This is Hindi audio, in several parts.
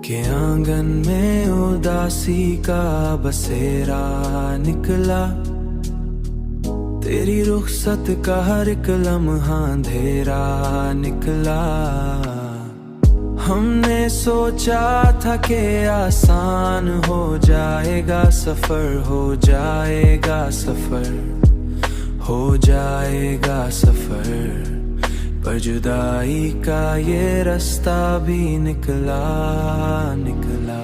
के आंगन में उदासी का बसेरा निकला। तेरी रुखसत का हर एक लम्हा अंधेरा निकला। हमने सोचा था कि आसान हो जाएगा सफर, हो जाएगा सफर, हो जाएगा सफर, पर जुदाई का ये रास्ता भी निकला निकला।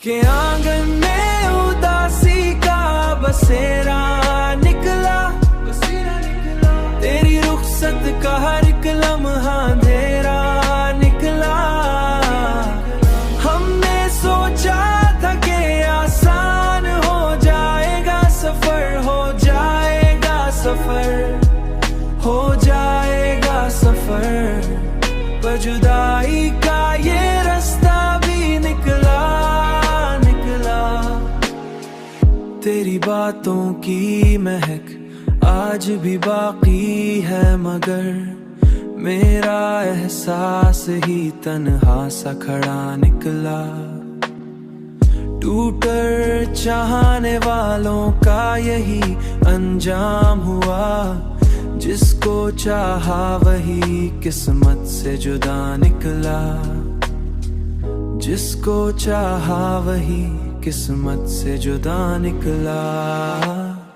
के आंगन में उदासी का बसेरा निकला, तेरी रुखसत का हर एक लम्हा अंधेरा निकला। हमने सोचा था कि आसान हो जाएगा सफर, हो जाएगा सफर, हो जाएगा सफर, पर जुदाई का ये रास्ता भी निकला निकला। तेरी बातों की महक आज भी बाकी है, मगर मेरा एहसास ही तन्हा सा खड़ा निकला। टूट कर चाहने वालों का यही अंजाम हुआ, जिसको चाहा वही किस्मत से जुदा निकला, जिसको चाहा वही किस्मत से जुदा निकला।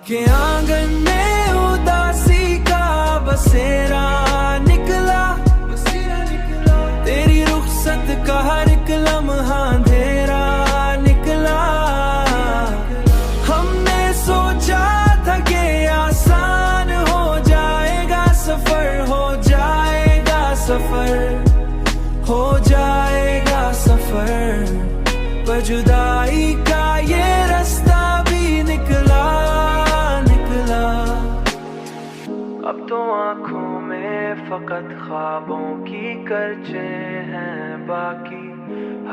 के आंगन में उदासी का बसेरा निकला, तेरी रुखसत का हर एक लम्हा अंधेरा निकला। हमने सोचा था कि आसान हो जाएगा सफर, हो जाएगा सफर, हो जाएगा सफर, पर जुदाई का ये रास्ता भी निकला निकला। अब तो आँखों में फकत ख्वाबों की करचे हैं बाकी,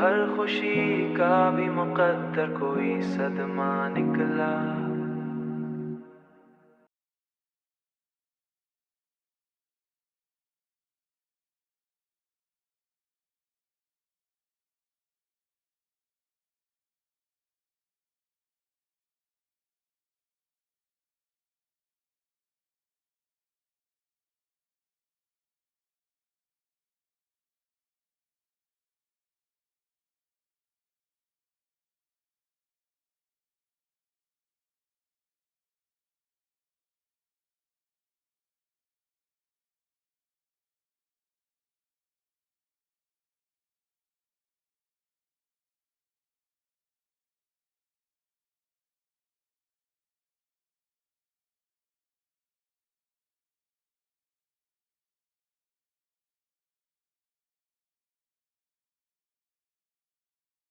हर खुशी का भी मुकद्दर कोई सदमा निकला।